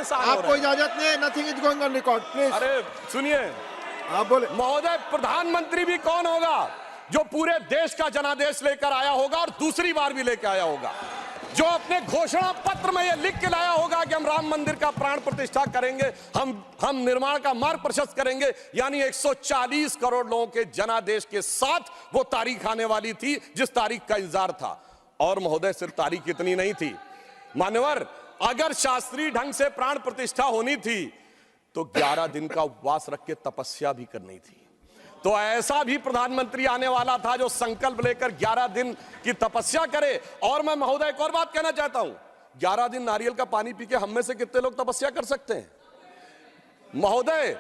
परेशान हो रहे हैं। आपको इजाजत नहीं है, nothing is going on record, please. अरे सुनिए, आप बोले। महोदय, प्रधानमंत्री भी कौन होगा जो पूरे देश का जनादेश लेकर आया होगा और दूसरी बार भी लेकर आया होगा, जो अपने घोषणा पत्र में यह लिख के लाया होगा कि हम राम मंदिर का प्राण प्रतिष्ठा करेंगे, हम निर्माण का मार्ग प्रशस्त करेंगे, यानी 140 करोड़ लोगों के जनादेश के साथ वो तारीख आने वाली थी जिस तारीख का इंतजार था। और महोदय, सिर्फ तारीख इतनी नहीं थी मान्यवर, अगर शास्त्रीय ढंग से प्राण प्रतिष्ठा होनी थी तो 11 दिन का उपवास रख के तपस्या भी करनी थी। तो ऐसा भी प्रधानमंत्री आने वाला था जो संकल्प लेकर 11 दिन की तपस्या करे। और मैं महोदय एक और बात कहना चाहता हूं, 11 दिन नारियल का पानी पी के हम में से कितने लोग तपस्या कर सकते हैं महोदय?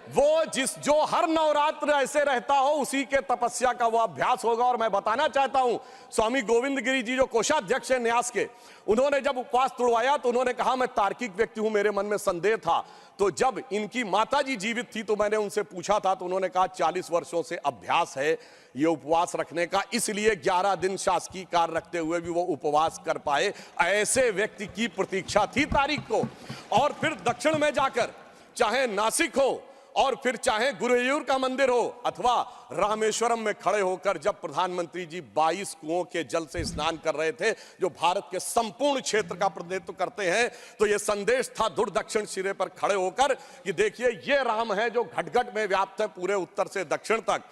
वो जो हर नवरात्र ऐसे रहता हो उसी के तपस्या का वो अभ्यास होगा। और मैं बताना चाहता हूं, स्वामी गोविंद गिरी जी जो कोषाध्यक्ष हैं न्यास के, उन्होंने जब उपवास तोड़वाया तो उन्होंने कहा मैं तार्किक व्यक्ति हूं, मेरे मन में संदेह था। तो जब इनकी माताजी जीवित थी तो मैंने उनसे पूछा था तो उन्होंने कहा 40 वर्षों से अभ्यास है ये उपवास रखने का, इसलिए 11 दिन शासकीय कार्य रखते हुए भी वो उपवास कर पाए। ऐसे व्यक्ति की प्रतीक्षा थी तारीख को। और फिर दक्षिण में जाकर, चाहे नासिक हो और फिर चाहे गुरुवायूर का मंदिर हो अथवा रामेश्वरम में खड़े होकर जब प्रधानमंत्री जी 22 कुओं के जल से स्नान कर रहे थे, जो भारत के संपूर्ण क्षेत्र का प्रतिनिधित्व करते हैं, तो यह संदेश था दूर दक्षिण सिरे पर खड़े होकर कि देखिए ये राम है जो घट घट में व्याप्त है पूरे उत्तर से दक्षिण तक।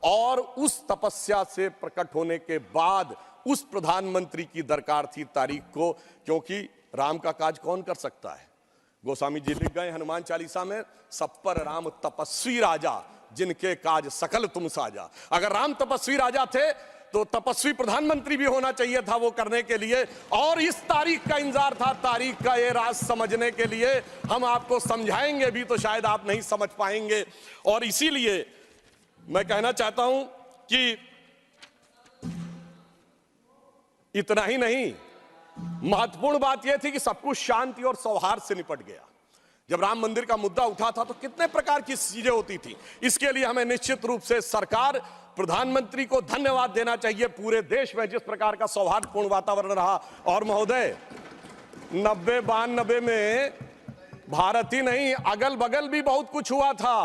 और उस तपस्या से प्रकट होने के बाद उस प्रधानमंत्री की दरकार थी तारीख को, क्योंकि राम का काज कौन कर सकता है? गोस्वामी जी लिख गए हनुमान चालीसा में, सब पर राम तपस्वी राजा, जिनके काज सकल तुम साजा। अगर राम तपस्वी राजा थे तो तपस्वी प्रधानमंत्री भी होना चाहिए था वो करने के लिए। और इस तारीख का इंतजार था, तारीख का ये राज समझने के लिए। हम आपको समझाएंगे भी तो शायद आप नहीं समझ पाएंगे। और इसीलिए मैं कहना चाहता हूं कि इतना ही नहीं, महत्वपूर्ण बात यह थी कि सब कुछ शांति और सौहार्द से निपट गया। जब राम मंदिर का मुद्दा उठा था तो कितने प्रकार की चीजें होती थी। इसके लिए हमें निश्चित रूप से सरकार, प्रधानमंत्री को धन्यवाद देना चाहिए। पूरे देश में जिस प्रकार का सौहार्दपूर्ण वातावरण रहा। और महोदय, 90-92 में भारत ही नहीं अगल बगल भी बहुत कुछ हुआ था।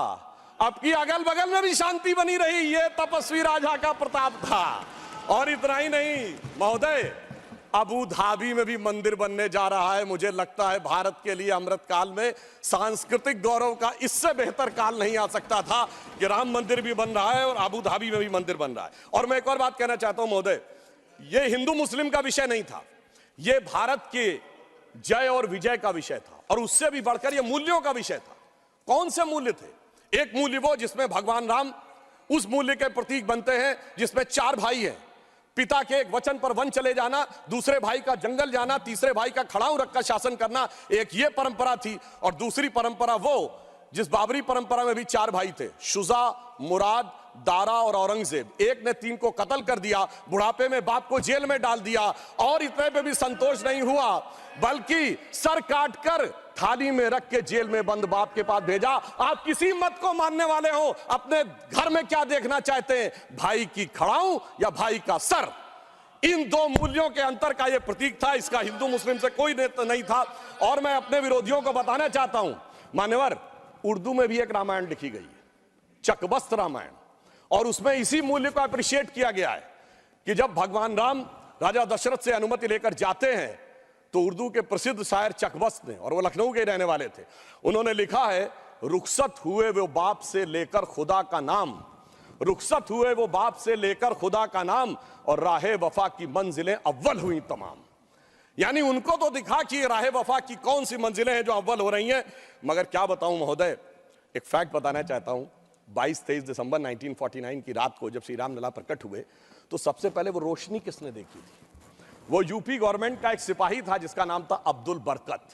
अब की अगल बगल में भी शांति बनी रही, ये तपस्वी राजा का प्रताप था। और इतना ही नहीं महोदय, अबू धाबी में भी मंदिर बनने जा रहा है। मुझे लगता है भारत के लिए अमृत काल में सांस्कृतिक गौरव का इससे बेहतर काल नहीं आ सकता था कि राम मंदिर भी बन रहा है और अबू धाबी में भी मंदिर बन रहा है। और मैं एक और बात कहना चाहता हूं महोदय, यह हिंदू मुस्लिम का विषय नहीं था, यह भारत के जय और विजय का विषय था। और उससे भी बढ़कर यह मूल्यों का विषय था। कौन से मूल्य थे? एक मूल्य वो जिसमें भगवान राम उस मूल्य के प्रतीक बनते हैं जिसमें 4 भाई हैं, पिता के एक वचन पर वन चले जाना, दूसरे भाई का जंगल जाना, तीसरे भाई का खड़ाऊ रखकर शासन करना, एक ये परंपरा थी। और दूसरी परंपरा वो जिस बाबरी परंपरा में भी 4 भाई थे, शुजा, मुराद, दारा और औरंगजेब। एक ने 3 को कत्ल कर दिया, बुढ़ापे में बाप को जेल में डाल दिया। और इतने पे भी संतोष नहीं हुआ, बल्कि सर काटकर थाली में रख के जेल में बंद बाप के पास भेजा। आप किसी मत को मानने वाले हो, अपने घर में क्या देखना चाहते हैं, भाई की खड़ाऊ या भाई का सर? इन 2 मूल्यों के अंतर का यह प्रतीक था। इसका हिंदू मुस्लिम से कोई नहीं था। और मैं अपने विरोधियों को बताना चाहता हूं मान्यवर, उर्दू में भी एक रामायण लिखी गई है, चकबस्त रामायण, और उसमें इसी मूल्य को अप्रिशिएट किया गया है कि जब भगवान राम राजा दशरथ से अनुमति लेकर जाते हैं तो उर्दू के प्रसिद्ध शायर चकबस्त ने, और वो लखनऊ के रहने वाले थे, उन्होंने लिखा है, रुखसत हुए वो बाप से लेकर खुदा का नाम, रुखसत हुए वो बाप से लेकर खुदा का नाम, और राहे वफा की मंजिलें अव्वल हुई तमाम। यानी उनको तो दिखा कि राहे वफा की कौन सी मंजिलें हैं जो अव्वल हो रही हैं। मगर क्या बताऊं महोदय, एक फैक्ट बताना चाहता हूं। 22-23 दिसंबर 1949 की रात को जब श्री राम लला प्रकट हुए तो सबसे पहले वो रोशनी किसने देखी थी? वो यूपी गवर्नमेंट का एक सिपाही था जिसका नाम था अब्दुल बरकत।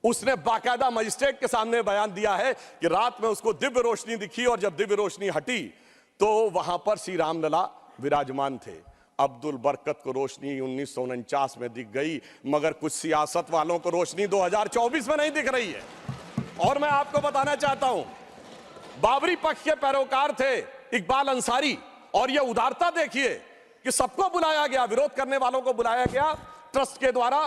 उसने बाकायदा मजिस्ट्रेट के सामने बयान दिया है कि रात में उसको दिव्य रोशनी दिखी, और जब दिव्य रोशनी हटी तो वहां पर श्री राम लला विराजमान थे। अब्दुल बरकत को रोशनी 1949 में दिख गई, मगर कुछ सियासत वालों को रोशनी 2024 में नहीं दिख रही है। और मैं आपको बताना चाहता हूं, बाबरी पक्ष के पैरोकार थे इकबाल अंसारी, और यह उदारता देखिए कि सबको बुलाया गया, विरोध करने वालों को बुलाया गया, ट्रस्ट के द्वारा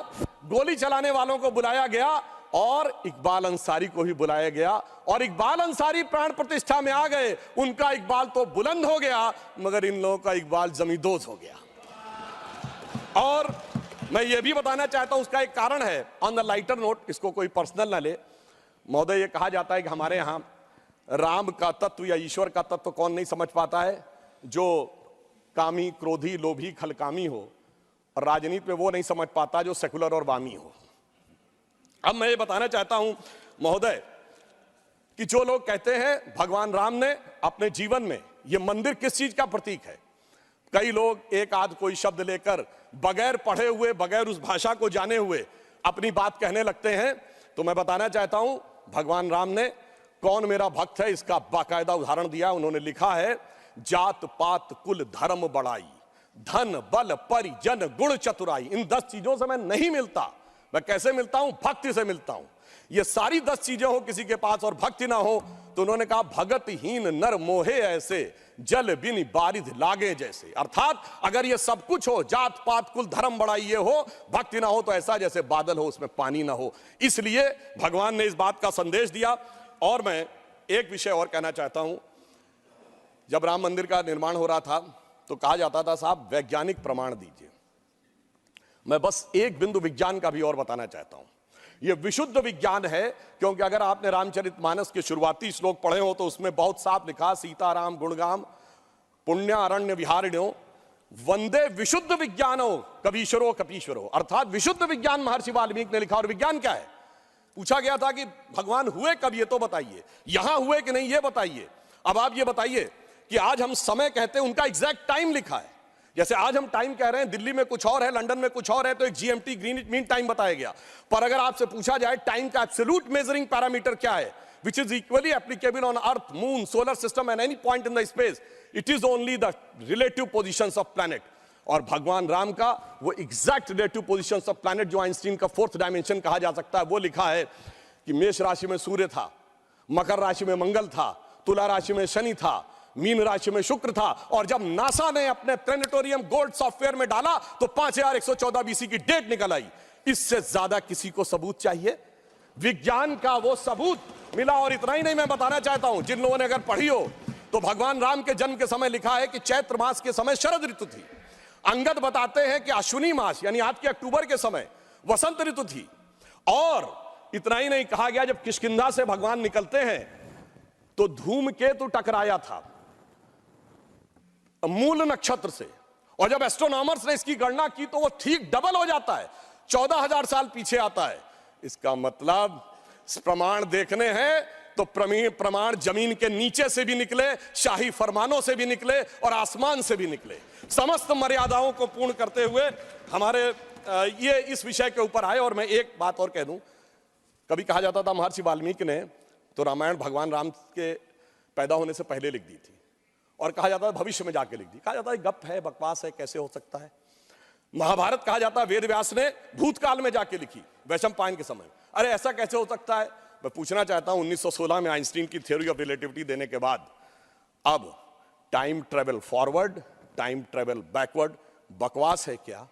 गोली चलाने वालों को बुलाया गया, और इकबाल अंसारी को भी बुलाया गया और इकबाल अंसारी प्राण प्रतिष्ठा में आ गए। उनका इकबाल तो बुलंद हो गया मगर इन लोगों का इकबाल जमींदोज हो गया। और मैं ये भी बताना चाहता हूं उसका एक कारण है, ऑन द लाइटर नोट, इसको कोई पर्सनल ना ले महोदय। ये कहा जाता है कि हमारे यहां राम का तत्व या ईश्वर का तत्व कौन नहीं समझ पाता है, जो कामी, क्रोधी, लोभी, खलकामी हो, और राजनीति में वो नहीं समझ पाता जो सेकुलर और वामी हो। अब मैं ये बताना चाहता हूं महोदय कि जो लोग कहते हैं भगवान राम ने अपने जीवन में, ये मंदिर किस चीज का प्रतीक है, कई लोग एक आध कोई शब्द लेकर बगैर पढ़े हुए, बगैर उस भाषा को जाने हुए अपनी बात कहने लगते हैं। तो मैं बताना चाहता हूं भगवान राम ने कौन मेरा भक्त है इसका बाकायदा उदाहरण दिया। उन्होंने लिखा है, जात पात कुल धर्म बड़ाई, धन बल परिजन गुण चतुराई। इन 10 चीजों से मैं नहीं मिलता। मैं कैसे मिलता हूं? भक्ति से मिलता हूं। ये सारी 10 चीजें हो किसी के पास और भक्ति ना हो तो उन्होंने कहा, भगतहीन नर मोहे ऐसे, जल बिन बारिध लागे जैसे। अर्थात अगर ये सब कुछ हो, जात पात कुल धर्म बड़ाई ये हो, भक्ति ना हो तो ऐसा जैसे बादल हो उसमें पानी ना हो। इसलिए भगवान ने इस बात का संदेश दिया। और मैं एक विषय और कहना चाहता हूं, जब राम मंदिर का निर्माण हो रहा था तो कहा जाता था, साहब वैज्ञानिक प्रमाण दीजिए। मैं बस एक बिंदु विज्ञान का भी और बताना चाहता हूं। यह विशुद्ध विज्ञान है, क्योंकि अगर आपने रामचरितमानस के शुरुआती श्लोक पढ़े हो तो उसमें बहुत साफ लिखा, सीताराम गुणगाम पुण्य अरण्य विहारिण्यो वंदे विशुद्ध विज्ञानो कवीश्वरो कपीश्वरो। अर्थात विशुद्ध विज्ञान महर्षि वाल्मीकि ने लिखा। और विज्ञान क्या है? पूछा गया था कि भगवान हुए कब, ये तो बताइए, यहां हुए कि नहीं ये बताइए। अब आप ये बताइए कि आज हम समय कहते हैं, उनका एग्जैक्ट टाइम लिखा है। जैसे आज हम टाइम कह रहे हैं, दिल्ली में कुछ और है, लंदन में कुछ और है, तो एक जीएमटी ग्रीनिच मीन टाइम बताया गया। पर अगर आपसे पूछा जाए टाइम का एब्सोल्यूट मेजरिंग पैरामीटर क्या है, which is equally applicable on earth, moon, solar system and any point in the space, it is only the relative positions of planet। और भगवान राम का वो exact relative positions of planet, जो Einstein का 4th dimension कहा जा सकता है, वो लिखा है कि मेष राशि में सूर्य था, मकर राशि में मंगल था, तुला राशि में शनि था, मीन राशि में शुक्र था। और जब नासा ने अपने प्लेनेटोरियम गोल्ड सॉफ्टवेयर में डाला तो 5114 बीसी की डेट निकल आई। इससे ज्यादा किसी को सबूत चाहिए? विज्ञान का वो सबूत मिला। और इतना ही नहीं, मैं बताना चाहता हूं, जिन लोगों ने अगर पढ़ी हो तो भगवान राम के जन्म के समय लिखा है कि चैत्र मास के समय शरद ऋतु थी। अंगद बताते हैं कि अश्विनी मास यानी आज के अक्टूबर के समय वसंत ऋतु थी। और इतना ही नहीं, कहा गया जब किष्किंधा से भगवान निकलते हैं तो धूमकेतु टकराया था मूल नक्षत्र से, और जब एस्ट्रोनॉमर्स ने इसकी गणना की तो वो ठीक डबल हो जाता है, 14,000 साल पीछे आता है। इसका मतलब प्रमाण देखने हैं तो प्रमाण जमीन के नीचे से भी निकले, शाही फरमानों से भी निकले और आसमान से भी निकले। समस्त मर्यादाओं को पूर्ण करते हुए हमारे ये इस विषय के ऊपर आए। और मैं एक बात और कह दूं, कभी कहा जाता था महर्षि वाल्मीकि ने तो रामायण भगवान राम के पैदा होने से पहले लिख दी थी, और कहा जाता है भविष्य में जाके लिख दी। कहा जाता है गप है, बकवास है, कैसे हो सकता है। महाभारत कहा जाता है वेद व्यास ने भूतकाल में जाके लिखी, वैशंपायन के समय। अरे ऐसा कैसे हो सकता है? मैं पूछना चाहता हूं, 1916 में आइंस्टीन की थ्योरी ऑफ रिलेटिविटी देने के बाद अब time travel forward, time travel backward बकवास है क्या?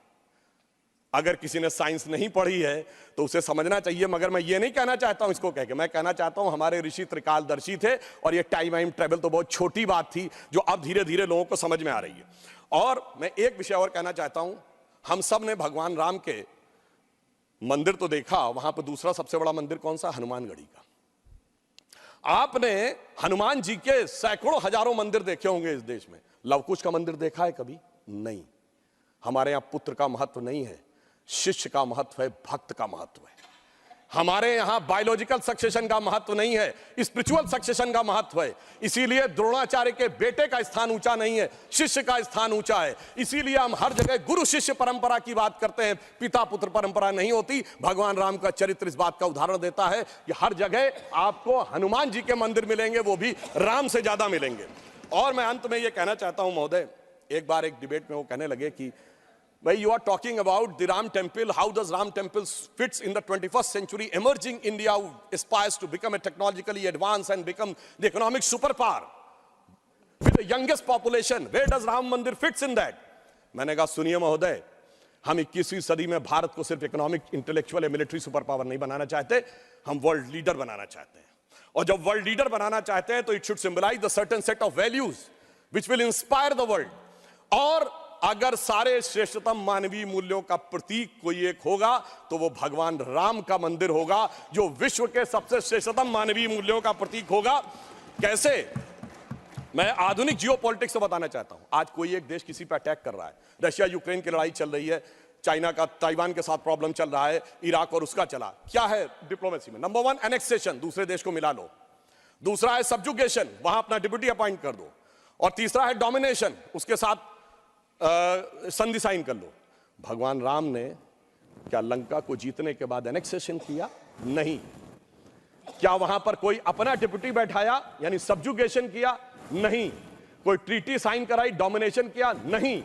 अगर किसी ने साइंस नहीं पढ़ी है तो उसे समझना चाहिए। मगर मैं ये नहीं कहना चाहता हूं इसको कह के, मैं कहना चाहता हूं हमारे ऋषि त्रिकालदर्शी थे, और ये टाइम ट्रेवल तो बहुत छोटी बात थी जो अब धीरे धीरे लोगों को समझ में आ रही है। और मैं एक विषय और कहना चाहता हूं, हम सब ने भगवान राम के मंदिर तो देखा, वहां पर दूसरा सबसे बड़ा मंदिर कौन सा? हनुमानगढ़ी का। आपने हनुमान जी के सैकड़ों हजारों मंदिर देखे होंगे इस देश में, लवकुश का मंदिर देखा है कभी? नहीं। हमारे यहां पुत्र का महत्व नहीं है, शिष्य का महत्व है, भक्त का महत्व है। हमारे यहां बायोलॉजिकल सक्सेशन का महत्व नहीं है, स्पिरिचुअल सक्सेशन का महत्व है। इसीलिए द्रोणाचार्य के बेटे का स्थान ऊंचा नहीं है, शिष्य का स्थान ऊंचा है। इसीलिए हम हर जगह गुरु शिष्य परंपरा की बात करते हैं, पिता पुत्र परंपरा नहीं होती। भगवान राम का चरित्र इस बात का उदाहरण देता है कि हर जगह आपको हनुमान जी के मंदिर मिलेंगे, वो भी राम से ज्यादा मिलेंगे। और मैं अंत में यह कहना चाहता हूं महोदय, एक बार एक डिबेट में वो कहने लगे कि भाई, you are talking about the Ram temple. How does Ram temple fits in the 21st century? Emerging India aspires to become a technologically advanced and become the economic superpower with the youngest population. Where does Ram Mandir fits in that? मैंने कहा सुनिए महोदय, हम 21वीं सदी में भारत को सिर्फ इकोनॉमिक, इंटेलेक्चुअल या मिलिट्री सुपर पावर नहीं बनाना चाहते, हम वर्ल्ड लीडर बनाना चाहते हैं। और जब वर्ल्ड लीडर बनाना चाहते हैं तो it should symbolize the certain set of values which will inspire the world. और अगर सारे श्रेष्ठतम मानवीय मूल्यों का प्रतीक कोई एक होगा तो वो भगवान राम का मंदिर होगा, जो विश्व के सबसे श्रेष्ठतम मानवीय मूल्यों का प्रतीक होगा। कैसे? मैं आधुनिक जियोपॉलिटिक्स से बताना चाहता हूं। आज कोई एक देश किसी पर अटैक कर रहा है, रशिया यूक्रेन की लड़ाई चल रही है, चाइना का ताइवान के साथ प्रॉब्लम चल रहा है, इराक और उसका चला। क्या है डिप्लोमेसी में? नंबर 1 एनेक्सेशन, दूसरे देश को मिला लो। दूसरा है सब्जुगेशन, वहां अपना डिप्यूटी अपॉइंट कर दो। और तीसरा है डोमिनेशन, उसके साथ संधि साइन कर लो। भगवान राम ने क्या लंका को जीतने के बाद एनेक्सेशन किया? नहीं। क्या वहां पर कोई अपना डिप्यूटी बैठाया यानी सब्जुगेशन किया? नहीं। कोई ट्रीटी साइन कराई, डोमिनेशन किया? नहीं।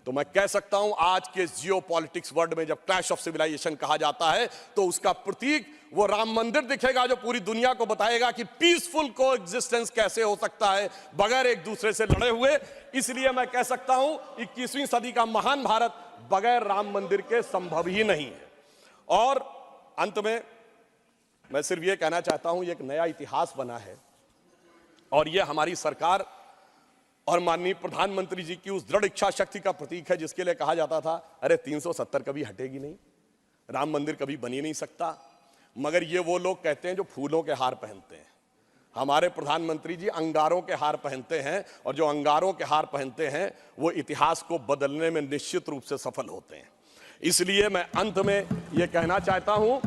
तो मैं कह सकता हूं आज के जियोपॉलिटिक्स वर्ल्ड में जब क्लैश ऑफ सिविलाइजेशन कहा जाता है तो उसका प्रतीक वो राम मंदिर दिखेगा, जो पूरी दुनिया को बताएगा कि पीसफुल कोएग्जिस्टेंस कैसे हो सकता है बगैर एक दूसरे से लड़े हुए। इसलिए मैं कह सकता हूं 21वीं सदी का महान भारत बगैर राम मंदिर के संभव ही नहीं है। और अंत में मैं सिर्फ ये कहना चाहता हूं, ये एक नया इतिहास बना है और ये हमारी सरकार और माननीय प्रधानमंत्री जी की उस दृढ़ इच्छा शक्ति का प्रतीक है जिसके लिए कहा जाता था अरे 370 कभी हटेगी नहीं, राम मंदिर कभी बन ही नहीं सकता। मगर ये वो लोग कहते हैं जो फूलों के हार पहनते हैं। हमारे प्रधानमंत्री जी अंगारों के हार पहनते हैं और जो अंगारों के हार पहनते हैं वो इतिहास को बदलने में निश्चित रूप से सफल होते हैं। इसलिए मैं अंत में ये कहना चाहता हूं,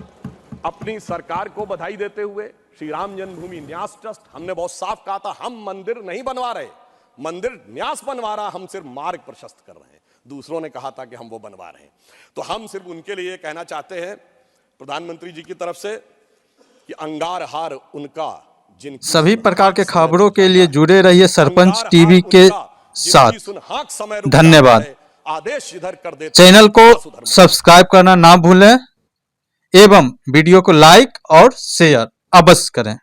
अपनी सरकार को बधाई देते हुए, श्री राम जन्मभूमि न्यास ट्रस्ट, हमने बहुत साफ कहा था हम मंदिर नहीं बनवा रहे, मंदिर न्यास बनवा रहा, हम सिर्फ मार्ग प्रशस्त कर रहे हैं। दूसरों ने कहा था कि हम वो बनवा रहे हैं, तो हम सिर्फ उनके लिए कहना चाहते हैं प्रधानमंत्री जी की तरफ से कि अंगार हार उनका जिन सभी प्रकार के खबरों के लिए जुड़े रहिए सरपंच टीवी के साथ। धन्यवाद। आदेश इधर कर देते, चैनल को सब्सक्राइब करना ना भूलें एवं वीडियो को लाइक और शेयर अवश्य करें।